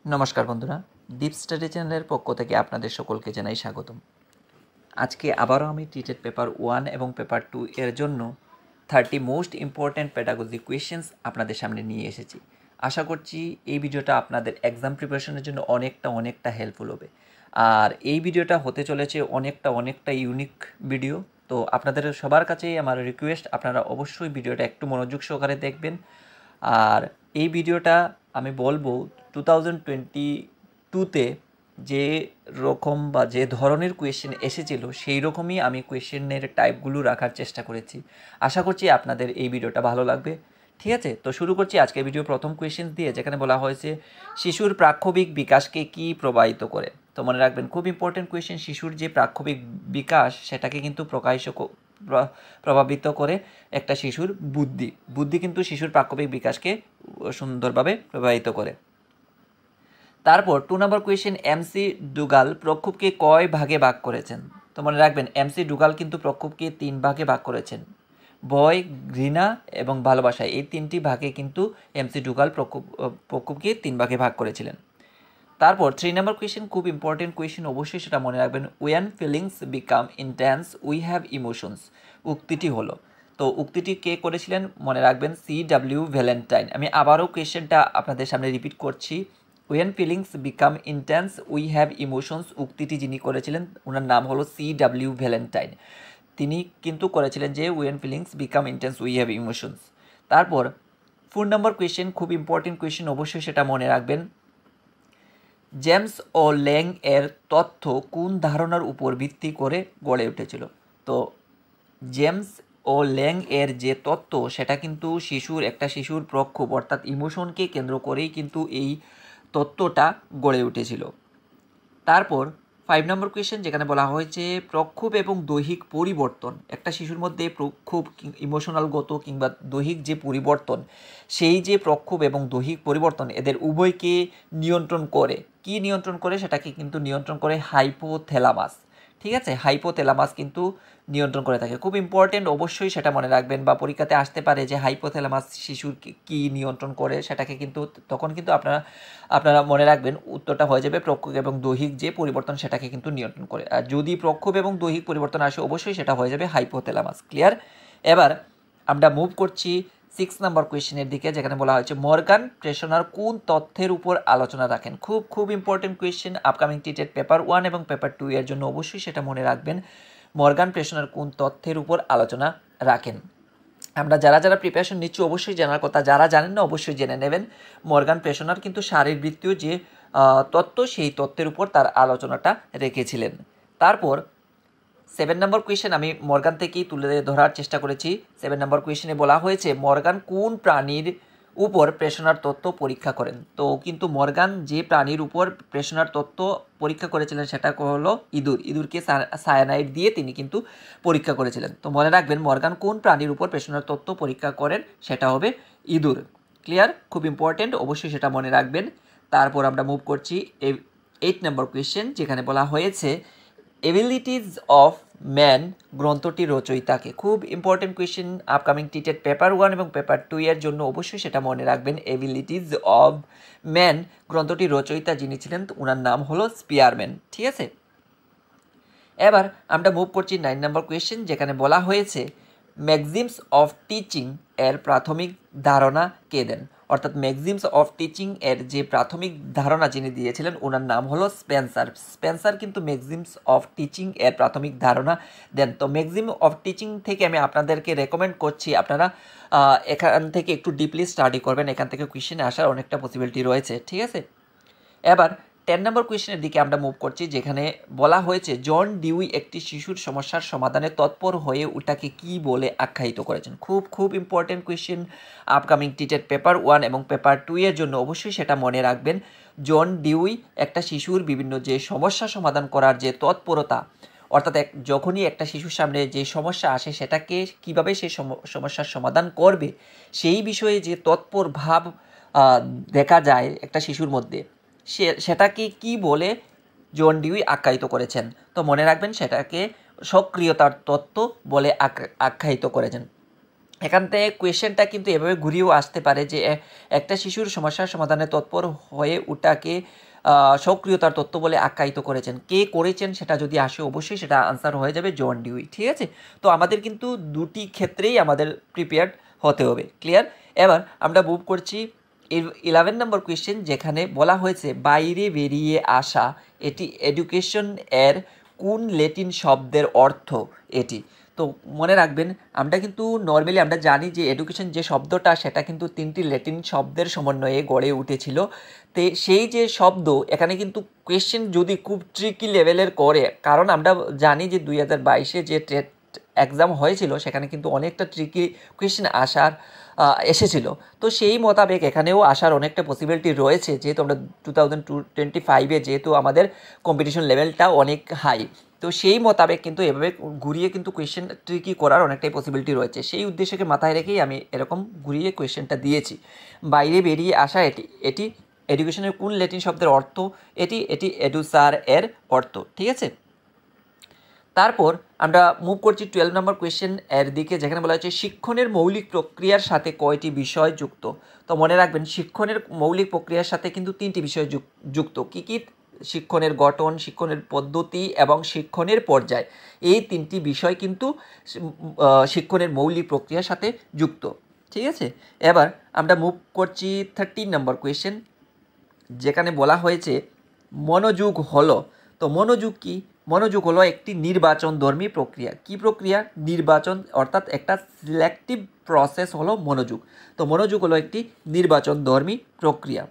নমস্কার বন্ধুরা, deep study চ্যানেলের পক্ষ থেকে আপনাদের সকলকে জানাই স্বাগতম। আজকে আবারও আমি টিটেট পেপার 1 এবং পেপার 2 এর জন্য 30 মোস্ট ইম্পর্ট্যান্ট পেডাগজি কোয়েশ্চেন্স আপনাদের সামনে নিয়ে এসেছি। আশা করছি এই ভিডিওটা আপনাদের এক্সাম প্রিপারেশনের জন্য অনেকটা হেল্পফুল হবে। আর এই ভিডিওটা হতে চলেছে অনেকটা ইউনিক ভিডিও। তো আপনাদের সবার কাছেই আমার রিকোয়েস্ট, আপনারা অবশ্যই ভিডিওটা একটু মনোযোগ সহকারে দেখবেন। আর এই ভিডিওটা আমি বলবো 2022-তে যে রকম বা যে ধরনের কোয়েশ্চেন এসেছিল সেই রকমই আমি কোয়েশ্চেনের টাইপগুলো রাখার চেষ্টা করেছি। আশা করছি আপনাদের এই ভিডিওটা ভালো লাগবে। ঠিক আছে, তো শুরু করছি আজকের ভিডিও প্রথম কোয়েশ্চেন দিয়ে, যেখানে বলা হয়েছে শিশুর প্রাক্ষবিক বিকাশকে কি প্রভাবিত করে। তো মনে রাখবেন, খুব ইম্পর্টেন্ট কোয়েশ্চেন। শিশুর যে প্রাক্ষবিক বিকাশ সেটাকে কিন্তু প্রভাবিত করে একটা শিশুর বুদ্ধি কিন্তু শিশুর প্রাক্ষবিক বিকাশকে সুন্দরভাবে প্রভাবিত করে। তারপর 2 নম্বর কোয়েশ্চেন, এমসি ডুগাল প্রক্ষোভকে কয় ভাগে ভাগ করেছেন। তো মনে রাখবেন, এমসি ডুগাল কিন্তু প্রক্ষোভকে 3 ভাগে ভাগ করেছেন। ভয়, ঘৃণা এবং ভালোবাসা, এই 3টি ভাগে কিন্তু এমসি ডুগাল প্রক্ষোভকে 3 ভাগে ভাগ করেছিলেন। তারপর 3 নম্বর কোয়েশ্চেন, খুব ইম্পর্টেন্ট কোয়েশ্চেন, অবশ্যই সেটা মনে রাখবেন। When feelings become intense we have emotions, উক্তিটি হলো। তো উক্তিটি কে করেছিলেন মনে রাখবেন, CW ভ্যালেন্টাইন। আমি আবারও কোয়েশ্চেনটা আপনাদের সামনে রিপিট করছি। When feelings become intense we have emotions, উক্তিটি যিনি করেছিলেন ওনার নাম হলো CW ভ্যালেন্টাইন। তিনি কিন্তু করেছিলেন যে when feelings become intense we have emotions. তারপর 4 নম্বর কোয়েশ্চেন, খুব ইম্পর্টেন্ট কোয়েশ্চেন, অবশ্যই সেটা মনে রাখবেন। জেমস ও ল্যাং এর তথ্য কোন ধারণার উপর ভিত্তি করে গড়ে উঠেছিল। তো জেমস ও ল্যাং এর যে তত্ত্ব সেটা কিন্তু একটা শিশুর প্রক্ষোভ অর্থাৎ ইমোশনকে কেন্দ্র করেই কিন্তু এই তত্ত্বটা গড়ে উঠেছিল। তারপর 5 নম্বর কোয়েশ্চেন, যেখানে বলা হয়েছে প্রক্ষোভ এবং দৈহিক পরিবর্তন, একটা শিশুর মধ্যে প্রক্ষোভ ইমোশনালগত কিংবা দৈহিক যে পরিবর্তন, সেই যে প্রক্ষোভ এবং দৈহিক পরিবর্তন এদের উভয়কে নিয়ন্ত্রণ করে, কি নিয়ন্ত্রণ করে, সেটাকে কিন্তু নিয়ন্ত্রণ করে হাইপোথ্যালামাস। ঠিক আছে, হাইপোথ্যালামাস কিন্তু নিয়ন্ত্রণ করে থাকে। খুব ইম্পর্টেন্ট, অবশ্যই সেটা মনে রাখবেন, বা পরীক্ষাতে আসতে পারে যে হাইপোথ্যালামাস শিশুর কি নিয়ন্ত্রণ করে, সেটাকে কিন্তু তখন কিন্তু আপনারা মনে রাখবেন উত্তরটা হয়ে যাবে প্রক্ষোভ এবং দৈহিক যে পরিবর্তন সেটাকে কিন্তু নিয়ন্ত্রণ করে। আর যদি প্রক্ষোভ এবং দৈহিক পরিবর্তন আসে অবশ্যই সেটা হয়ে যাবে হাইপোথ্যালামাস। ক্লিয়ার? এবার আমরা মুভ করছি 6 নম্বর কোয়েশ্চেনের দিকে, যেখানে বলা হয়েছে মর্গান প্রেষণার কোন তথ্যের উপর আলোচনা রাখেন। খুব ইম্পর্টেন্ট কোয়েশ্চেন, আপকামিং টিটেট পেপার 1 এবং পেপার 2 এর জন্য অবশ্যই সেটা মনে রাখবেন। মর্গান প্রেষণার কোন তথ্যের উপর আলোচনা রাখেন। আমরা যারা প্রিপারেশন নিচ্ছি অবশ্যই জানার কথা, যারা জানেন না অবশ্যই জেনে নেবেন। মর্গান প্রেষণার কিন্তু শারীরবৃত্তীয় যে তত্ত্ব, সেই তত্ত্বের উপর তার আলোচনাটা রেখেছিলেন। তারপর 7 নম্বর কোয়েশ্চেন আমি মর্গান থেকেই তুলে ধরার চেষ্টা করেছি। 7 নম্বর কোয়েশ্চেনে বলা হয়েছে মর্গান কোন প্রাণীর উপর প্রেষণার তত্ত্ব পরীক্ষা করেন। তো কিন্তু মর্গান যে প্রাণীর উপর প্রেষণার তত্ত্ব পরীক্ষা করেছিলেন সেটা হলো ইঁদুরকে সায়ানাইড দিয়ে তিনি কিন্তু পরীক্ষা করেছিলেন। তো মনে রাখবেন, মর্গান কোন প্রাণীর উপর প্রেষণার তত্ত্ব পরীক্ষা করেন, সেটা হবে ইঁদুর। ক্লিয়ার? খুব ইম্পর্টেন্ট, অবশ্যই সেটা মনে রাখবেন। তারপর আমরা মুভ করছি 8 নম্বর কোয়েশ্চেন, যেখানে বলা হয়েছে এবিলিটিজ অফ ম্যান গ্রন্থটির রচয়িতাকে। খুব ইম্পর্টেন্ট কোয়েশ্চেন, আপকামিং টিটেট পেপার 1 এবং পেপার 2 এর জন্য অবশ্যই সেটা মনে রাখবেন। এবিলিটিজ অফ ম্যান গ্রন্থটির রচয়িতা যিনি ছিলেন ওনার নাম হলো স্পিয়ারম্যান। ঠিক আছে, এবার আমরা মুভ করছি 9 নম্বর কোয়েশ্চেন, যেখানে বলা হয়েছে ম্যাক্সিমস অফ টিচিং এর প্রাথমিক ধারণা কে দেন। অর্থাৎ ম্যাক্সিমস অফ টিচিং এর যে প্রাথমিক ধারণা যিনি দিয়েছিলেন ওনার নাম হলো স্পেন্সার কিন্তু ম্যাক্সিমস অফ টিচিং এর প্রাথমিক ধারণা দেন। তো ম্যাক্সিম অফ টিচিং থেকে আমি আপনাদেরকে রেকমেন্ড করছি আপনারা এখান থেকে একটু ডিপলি স্টাডি করবেন, এখান থেকে কোয়েশ্চেনে আসার অনেকটা পসিবিলিটি রয়েছে। ঠিক আছে, এবার 10 নম্বর কোয়েশ্চেনের দিকে আমরা মুভ করছি, যেখানে বলা হয়েছে জন ডিউই একটি শিশুর সমস্যার সমাধানে তৎপর হয়ে ওটাকে কি বলে আখ্যায়িত করেছেন। খুব ইম্পর্টেন্ট কোয়েশ্চেন, আপকামিং টিটেট পেপার 1 এবং পেপার 2 এর জন্য অবশ্যই সেটা মনে রাখবেন। জন ডিউই একটা শিশুর বিভিন্ন যে সমস্যা সমাধান করার যে তৎপরতা, অর্থাৎ যখনই একটা শিশুর সামনে যে সমস্যা আসে সেটাকে কিভাবে সেই সমস্যার সমাধান করবে সেই বিষয়ে যে তৎপর ভাব দেখা যায় একটা শিশুর মধ্যে, সেটাকে কি বলে জন ডিউই আখ্যায়িত করেছেন। তো মনে রাখবেন সেটাকে সক্রিয়তার তত্ত্ব বলে আখ্যায়িত করেছেন। এখান থেকে কোয়েশ্চেনটা কিন্তু এভাবে ঘুরিয়েও আসতে পারে যে একটা শিশুর সমস্যার সমাধানে তৎপর হয়ে ওটাকে সক্রিয়তার তত্ত্ব বলে আখ্যায়িত করেছেন। কে করেছেন সেটা যদি আসে অবশ্যই সেটা আনসার হয়ে যাবে জন ডিউই। ঠিক আছে, তো আমাদের কিন্তু দুটি ক্ষেত্রেই আমাদের প্রিপেয়ার্ড হতে হবে। ক্লিয়ার? এবার আমরা মুভ করছি 11 নম্বর কোয়েশ্চেন, যেখানে বলা হয়েছে বাইরে বেরিয়ে আসা এটি এডুকেশন এর কোন ল্যাটিন শব্দের অর্থ এটি। তো মনে রাখবেন, আমরা কিন্তু নর্মালি আমরা জানি যে এডুকেশন যে শব্দটা সেটা কিন্তু 3টি ল্যাটিন শব্দের সমন্বয়ে গড়ে উঠেছিল। তো সেই যে শব্দ এখানে কিন্তু কোয়েশ্চেন যদি খুব ট্রিকি লেভেলের করে, কারণ আমরা জানি যে 2022-এ যে টেট এক্সাম হয়েছিল সেখানে কিন্তু অনেকটা ট্রিকি কোয়েশ্চেন এসেছিল। তো সেই মোতাবেক এখানেও আসার অনেকটা পসিবিলিটি রয়েছে, যেহেতু আমরা 2025-এ যেহেতু আমাদের কম্পিটিশন লেভেলটা অনেক হাই, তো সেই মোতাবেক কিন্তু এভাবে ঘুরিয়ে কিন্তু কোয়েশ্চেন ট্রিকি করার অনেকটাই পসিবিলিটি রয়েছে। সেই উদ্দেশ্যকে মাথায় রেখেই আমি এরকম ঘুরিয়ে কোয়েশ্চেনটা দিয়েছি। বাইরে বেরিয়ে আসা এটি এডুকেশনের কোন ল্যাটিন শব্দের অর্থ এটি এডুসার এর অর্থ। ঠিক আছে, তারপর আমরা মুভ করছি 12 নম্বর কোয়েশ্চেন এর দিকে, যেখানে বলা হচ্ছে শিক্ষণের মৌলিক প্রক্রিয়ার সাথে কয়টি বিষয় যুক্ত। তো মনে রাখবেন, শিক্ষণের মৌলিক প্রক্রিয়ার সাথে কিন্তু 3টি বিষয় যুক্ত। কী কী? শিক্ষণের গঠন, শিক্ষণের পদ্ধতি এবং শিক্ষণের পর্যায়। এই 3টি বিষয় কিন্তু শিক্ষণের মৌলিক প্রক্রিয়ার সাথে যুক্ত। ঠিক আছে, এবার আমরা মুভ করছি 13 নম্বর কোয়েশ্চেন, যেখানে বলা হয়েছে মনোযোগ হলো। তো মনোযোগ কি? মনোযোগ হলো একটি নির্বাচনধর্মী প্রক্রিয়া। কি প্রক্রিয়া? নির্বাচন, অর্থাৎ একটা সিলেক্টিভ প্রসেস হলো মনোযোগ। তো মনোযোগ হলো একটি নির্বাচনধর্মী প্রক্রিয়া।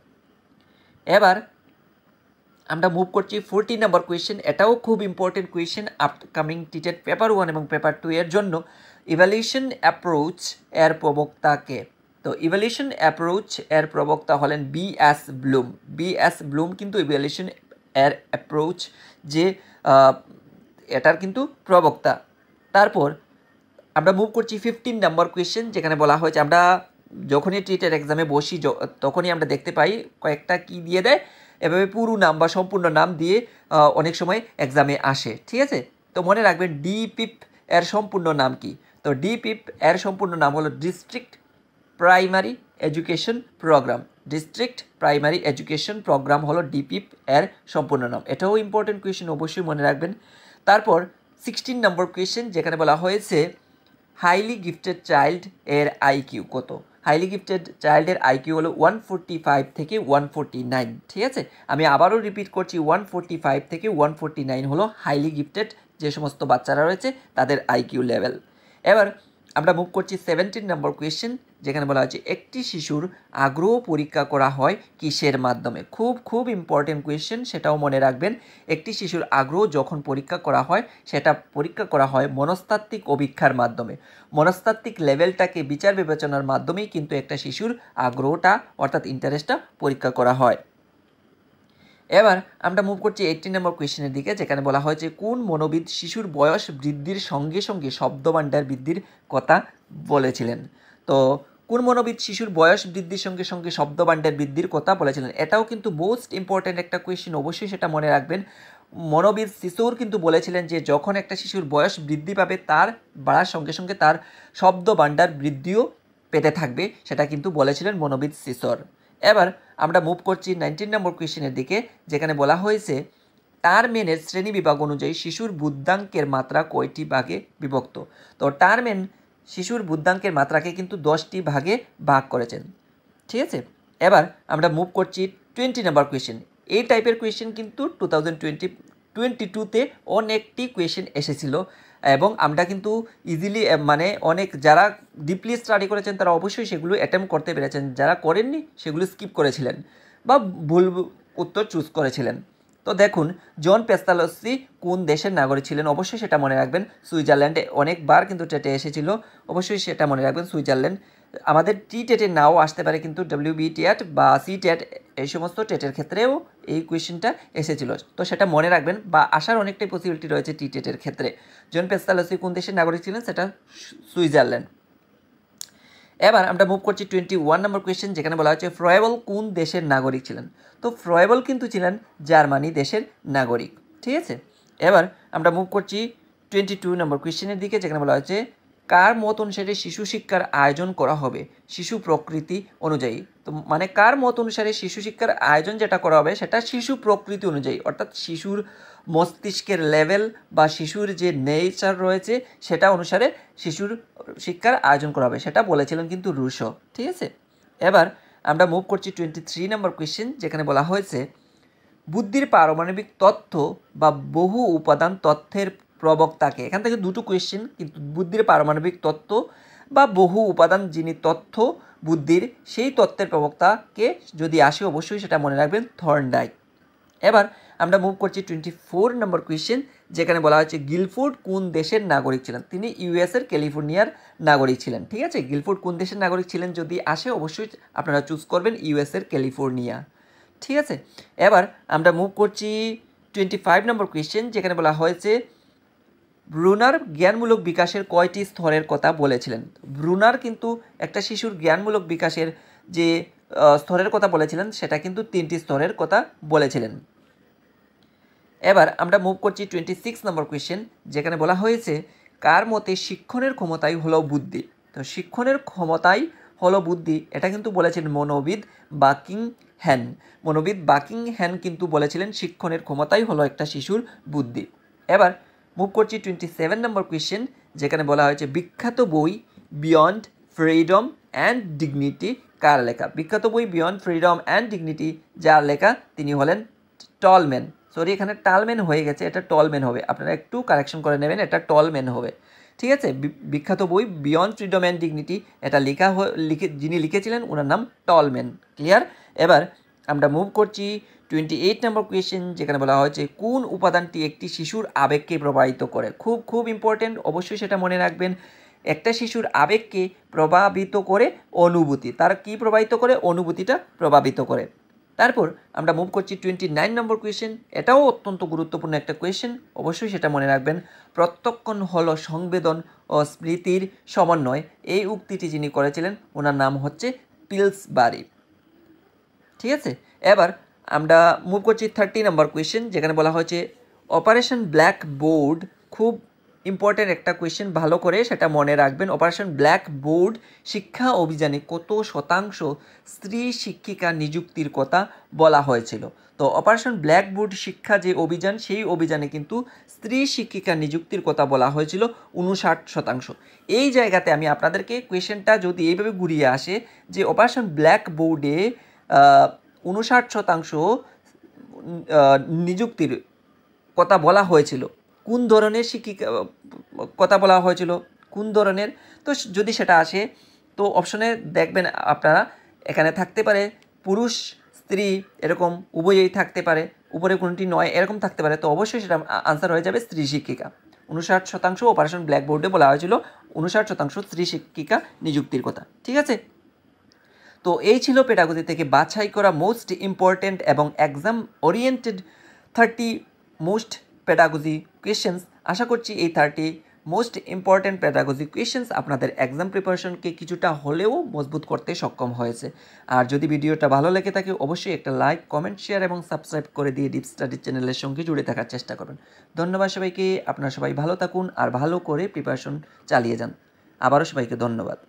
এবার আমরা মুভ করছি 14 নম্বর কোয়েশ্চেন। এটাও খুব ইম্পর্টেন্ট কোয়েশ্চেন আপকামিং টিটেড পেপার 1 এবং পেপার 2 এর জন্য। ইভ্যালুয়েশন অ্যাপ্রোচ এর প্রবক্তাকে। তো ইভ্যালুয়েশন অ্যাপ্রোচ এর প্রবক্তা হলেন B.S. ব্লুম। B.S. ব্লুম কিন্তু ইভ্যালুয়েশন এর অ্যাপ্রোচ যে এটার কিন্তু প্রবক্তা। তারপর আমরা মুভ করছি 15 নম্বর কোয়েশ্চেন, যেখানে বলা হয়েছে আমরা যখনই টিটের এক্সামে বসি তখনই আমরা দেখতে পাই কয়েকটা কি দিয়ে দেয়, এভাবে পুরো নাম বা সম্পূর্ণ নাম দিয়ে অনেক সময় এক্সামে আসে। ঠিক আছে, তো মনে রাখবেন ডিপিপ এর সম্পূর্ণ নাম কি। তো ডিপিপ এর সম্পূর্ণ নাম হলো district primary education program. District primary education program হলো ডিপিপ এর সম্পূর্ণ নাম। এটাও ইম্পর্টেন্ট কোয়েশ্চেন, অবশ্যই মনে রাখবেন। তারপর 16 নম্বর কোয়েশ্চেন, যেখানে বলা হয়েছে হাইলি গিফটেড চাইল্ড এর আইকিউ কত। হাইলি গিফটেড চাইল্ডের আইকিউ হলো 145 থেকে 149। ঠিক আছে, আমি আবারও রিপিট করছি, 145 থেকে 149 হলো হাইলি গিফটেড যে সমস্ত বাচ্চারা রয়েছে তাদের আইকিউ লেভেল। এবার আমরা মুভ করছি 17 নম্বর কোয়েশ্চেন, যেখানে বলা হচ্ছে একটি শিশুর আগ্রহ পরীক্ষা করা হয় কিসের মাধ্যমে। খুব খুব ইম্পর্টেন্ট কোয়েশ্চেন, সেটাও মনে রাখবেন। একটি শিশুর আগ্রহ যখন পরীক্ষা করা হয় সেটা পরীক্ষা করা হয় মনস্তাত্ত্বিক অভিক্ষার মাধ্যমে। মনস্তাত্ত্বিক লেভেলটাকে বিচার বিবেচনার মাধ্যমেই কিন্তু একটা শিশুর আগ্রহটা অর্থাৎ ইন্টারেস্টটা পরীক্ষা করা হয়। এবার আমরা মুভ করছি 18 নম্বর কোয়েশ্চেনের দিকে, যেখানে বলা হয়েছে কোন মনোবিদ শিশুর বয়স বৃদ্ধির সঙ্গে সঙ্গে শব্দভাণ্ডার বৃদ্ধির কথা বলেছিলেন। তো কোন মনোবিদ শিশুর বয়স বৃদ্ধির সঙ্গে সঙ্গে শব্দভাণ্ডার বৃদ্ধির কথা বলেছিলেন। এটাও কিন্তু মোস্ট ইম্পর্ট্যান্ট একটা কোয়েশ্চেন, অবশ্যই সেটা মনে রাখবেন। মনোবিদ সিসোর কিন্তু বলেছিলেন যে যখন একটা শিশুর বয়স বৃদ্ধি পাবে তার বাড়ার সঙ্গে সঙ্গে তার শব্দভাণ্ডার বৃদ্ধিও পেতে থাকবে, সেটা কিন্তু বলেছিলেন মনোবিদ সিসোর। এবার আমরা মুভ করছি 19 নম্বর কোয়েশ্চেনের দিকে, যেখানে বলা হয়েছে টারমেনের শ্রেণী বিভাগ অনুযায়ী শিশুর বুদ্ধাঙ্কের মাত্রা কয়টি ভাগে বিভক্ত। তো টারমেন শিশুর বুদ্ধাঙ্কের মাত্রাকে কিন্তু 10টি ভাগে ভাগ করেছেন। ঠিক আছে, এবার আমরা মুভ করছি 20 নম্বর কোয়েশ্চেন। এই টাইপের কোয়েশ্চেন কিন্তু 2022-তে অনেকটি কোয়েশ্চেন এসেছিল এবং আমরা কিন্তু ইজিলি মানে অনেক যারা ডিপলি স্টাডি করেছেন তারা অবশ্যই সেগুলো অ্যাটেম্প করতে পেরেছেন, যারা করেননি সেগুলো স্কিপ করেছিলেন বা ভুল উত্তর চুজ করেছিলেন। তো দেখুন, জন পেস্তালসি কোন দেশের নাগরিক ছিলেন, অবশ্যই সেটা মনে রাখবেন। সুইজারল্যান্ডে অনেকবার কিন্তু টেটে এসেছিল, অবশ্যই সেটা মনে রাখবেন সুইজারল্যান্ড। আমাদের টেটে নাও আসতে পারে, কিন্তু WB টেট বা সি টেট এই সমস্ত টেটের ক্ষেত্রেও এই কোয়েশ্চেনটা এসেছিল, তো সেটা মনে রাখবেন বা আসার অনেকটাই পসিবিলিটি রয়েছে টেটের ক্ষেত্রে। জন পেস্তালসি কোন দেশের নাগরিক ছিলেন, সেটা সুইজারল্যান্ড। এবার আমরা মুভ করছি 21 নম্বর কোয়েশ্চেন, যেখানে বলা হচ্ছে ফ্রয়েবল কোন দেশের নাগরিক ছিলেন। তো ফ্রয়েবল কিন্তু ছিলেন জার্মানি দেশের নাগরিক। ঠিক আছে, এবার আমরা মুভ করছি 22 নম্বর কোয়েশ্চেনের দিকে, যেখানে বলা হচ্ছে কার মত অনুসারে শিশু শিক্ষার আয়োজন করা হবে শিশু প্রকৃতি অনুযায়ী। তো মানে কার মত অনুসারে শিশু শিক্ষার আয়োজন যেটা করা হবে সেটা শিশু প্রকৃতি অনুযায়ী, অর্থাৎ শিশুর মস্তিষ্কের লেভেল বা শিশুর যে নেচার রয়েছে সেটা অনুসারে শিশুর শিক্ষার আয়োজন করা হবে, সেটা বলেছিলেন কিন্তু রুশো। ঠিক আছে, এবার আমরা মুভ করছি 23 নম্বর কোয়েশ্চেন, যেখানে বলা হয়েছে বুদ্ধির পারমাণবিক তথ্য বা বহু উপাদান তথ্যের প্রবক্তাকে। এখান থেকে দুটো কোয়েশ্চেন, কিন্তু বুদ্ধির পারমাণবিক তত্ত্ব বা বহু উপাদান যিনি তথ্য বুদ্ধির সেই তত্ত্বের প্রবক্তাকে যদি আসে অবশ্যই সেটা মনে রাখবেন থর্নডাইক। এবার আমরা মুভ করছি 24 নম্বর কোয়েশ্চেন, যেখানে বলা হয়েছে গিলফোর্ড কোন দেশের নাগরিক ছিলেন। তিনি ইউএসের ক্যালিফোর্নিয়ার নাগরিক ছিলেন। ঠিক আছে, গিলফোর্ড কোন দেশের নাগরিক ছিলেন যদি আসে অবশ্যই আপনারা চুজ করবেন ইউএসের ক্যালিফোর্নিয়া। ঠিক আছে, এবার আমরা মুভ করছি 25 নম্বর কোয়েশ্চেন, যেখানে বলা হয়েছে ব্রুনার জ্ঞানমূলক বিকাশের কয়টি স্তরের কথা বলেছিলেন। ব্রুনার কিন্তু একটা শিশুর জ্ঞানমূলক বিকাশের যে স্তরের কথা বলেছিলেন সেটা কিন্তু 3টি স্তরের কথা বলেছিলেন। এবার আমরা মুভ করছি 26 নম্বর কোয়েশ্চেন, যেখানে বলা হয়েছে কার মতে শিক্ষণের ক্ষমতাই হলো বুদ্ধি। তো শিক্ষণের ক্ষমতাই হলো বুদ্ধি, এটা কিন্তু বলেছেন মনোবিদ বাকিংহ্যাম। মনোবিদ বাকিংহ্যাম কিন্তু বলেছিলেন শিক্ষণের ক্ষমতাই হলো একটা শিশুর বুদ্ধি। এবার মুভ করছি 27 নম্বর কোয়েশ্চেন, যেখানে বলা হয়েছে বিখ্যাত বই বিয়ন্ড ফ্রিডম অ্যান্ড ডিগনিটি কার লেখা। বিখ্যাত বই বিয়ন্ড ফ্রিডম অ্যান্ড ডিগনিটি যার লেখা তিনি হলেন টলম্যান। সরি, এখানে টালম্যান হয়ে গেছে, এটা টলম্যান হবে, আপনারা একটু কারেকশন করে নেবেন, এটা টলম্যান হবে। ঠিক আছে, বিখ্যাত বই বিয়ন্ড ফ্রিডম অ্যান্ড ডিগনিটি এটা যিনি লিখেছিলেন ওনার নাম টলম্যান। ক্লিয়ার। এবার আমরা মুভ করছি 28 নম্বর কোয়েশ্চেন, যেখানে বলা হয়েছে কোন উপাদানটি একটি শিশুর আবেগকে প্রভাবিত করে। খুব খুব ইম্পর্টেন্ট, অবশ্যই সেটা মনে রাখবেন। একটা শিশুর আবেগকে প্রভাবিত করে অনুভূতি, তার কি প্রভাবিত করে, অনুভূতিটা প্রভাবিত করে। তারপর আমরা মুভ করছি 29 নম্বর কোয়েশ্চেন, এটাও অত্যন্ত গুরুত্বপূর্ণ একটা কোয়েশ্চেন, অবশ্যই সেটা মনে রাখবেন। প্রত্যক্ষণ হলো সংবেদন ও স্মৃতির সমন্বয়, এই উক্তিটি যিনি করেছিলেন ওনার নাম হচ্ছে পিলসবারি। ঠিক আছে, এবার আমরা মুভ করছি 30 নম্বর কোয়েশ্চেন, যেখানে বলা হয়েছে অপারেশন ব্ল্যাক বোর্ড। খুব ইম্পর্টেন্ট একটা কোয়েশ্চেন, ভালো করে সেটা মনে রাখবেন। অপারেশন ব্ল্যাক বোর্ড শিক্ষা অভিযানে কত শতাংশ স্ত্রী শিক্ষিকা নিযুক্তির কথা বলা হয়েছিল। তো অপারেশন ব্ল্যাক বোর্ড শিক্ষা যে অভিযান, সেই অভিযানে কিন্তু স্ত্রী শিক্ষিকা নিযুক্তির কথা বলা হয়েছিল 59%। এই জায়গাতে আমি আপনাদেরকে কোয়েশ্চেনটা যদি এইভাবে ঘুরিয়ে আসে যে অপারেশন ব্ল্যাক বোর্ডে 59% নিযুক্তির কথা বলা হয়েছিল, কোন ধরনের শিক্ষিকা কথা বলা হয়েছিল, কোন ধরনের। তো যদি সেটা আসে তো অপশনে দেখবেন আপনারা, এখানে থাকতে পারে পুরুষ স্ত্রী এরকম উভয়ই থাকতে পারে, উপরে কোনটি নয় এরকম থাকতে পারে। তো অবশ্যই সেটা আনসার হয়ে যাবে স্ত্রী শিক্ষিকা। 59% অপারেশন ব্ল্যাক বোর্ডে বলা হয়েছিল 59% স্ত্রী শিক্ষিকা নিযুক্তির কথা। ঠিক আছে, তো এই ছিল পেডাগজি থেকে বাছাই করা মোস্ট ইম্পর্ট্যান্ট এবং exam oriented 30 most pedagogy questions. আশা করছি এই 30 মোস্ট ইম্পর্ট্যান্ট পেডাগজি কোয়েশ্চেন্স আপনাদের এক্সাম প্রিপারেশনকে কিছুটা হলেও মজবুত করতে সক্ষম হয়েছে। আর যদি ভিডিওটা ভালো লেগে থাকে অবশ্যই একটা লাইক, কমেন্ট, শেয়ার এবং সাবস্ক্রাইব করে দিয়ে ডিপ স্টাডি চ্যানেলের সঙ্গে জুড়ে থাকার চেষ্টা করবেন। ধন্যবাদ সবাইকে, আপনারা সবাই ভালো থাকুন আর ভালো করে প্রিপারেশন চালিয়ে যান। আবারও সবাইকে ধন্যবাদ।